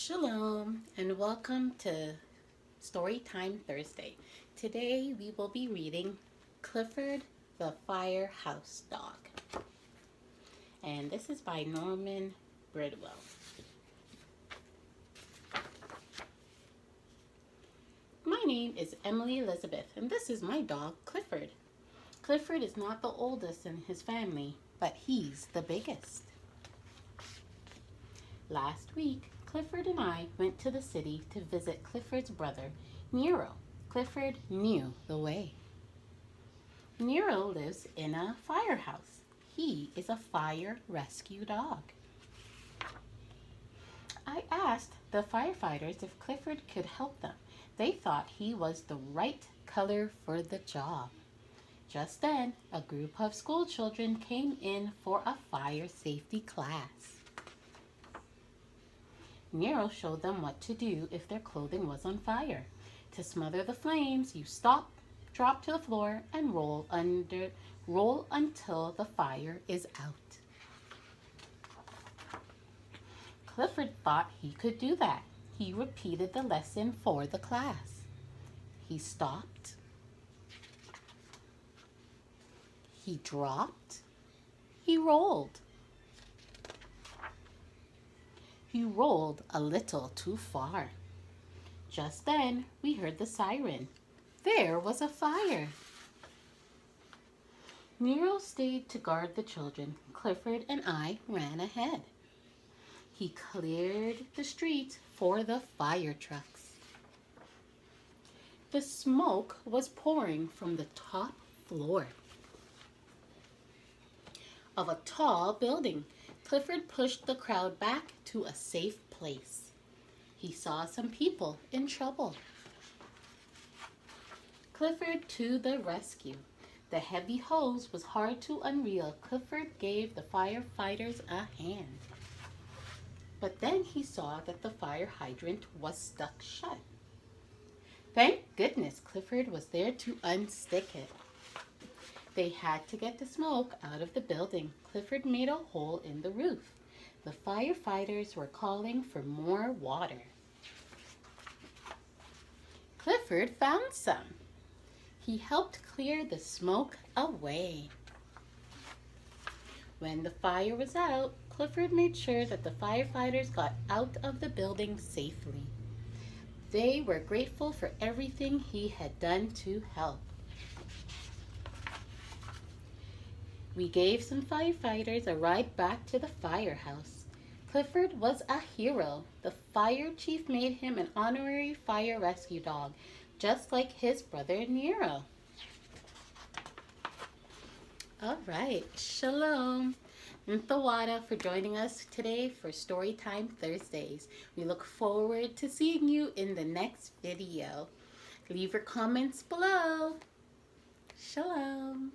Shalom and welcome to Storytime Thursday. Today we will be reading Clifford the Firehouse Dog. And this is by Norman Bridwell. My name is Emily Elizabeth and this is my dog Clifford. Clifford is not the oldest in his family, but he's the biggest. Last week, Clifford and I went to the city to visit Clifford's brother, Nero. Clifford knew the way. Nero lives in a firehouse. He is a fire rescue dog. I asked the firefighters if Clifford could help them. They thought he was the right color for the job. Just then, a group of school children came in for a fire safety class. Nero showed them what to do if their clothing was on fire. To smother the flames, you stop, drop to the floor, and roll until the fire is out. Clifford thought he could do that. He repeated the lesson for the class. He stopped. He dropped. He rolled. He rolled a little too far. Just then, we heard the siren. There was a fire. Nero stayed to guard the children. Clifford and I ran ahead. He cleared the streets for the fire trucks. The smoke was pouring from the top floor of a tall building. Clifford pushed the crowd back to a safe place. He saw some people in trouble. Clifford to the rescue. The heavy hose was hard to unreel. Clifford gave the firefighters a hand. But then he saw that the fire hydrant was stuck shut. Thank goodness Clifford was there to unstick it. They had to get the smoke out of the building. Clifford made a hole in the roof. The firefighters were calling for more water. Clifford found some. He helped clear the smoke away. When the fire was out, Clifford made sure that the firefighters got out of the building safely. They were grateful for everything he had done to help. We gave some firefighters a ride back to the firehouse. Clifford was a hero. The fire chief made him an honorary fire rescue dog, just like his brother Nero. All right, shalom. Ntawada for joining us today for Storytime Thursdays. We look forward to seeing you in the next video. Leave your comments below. Shalom.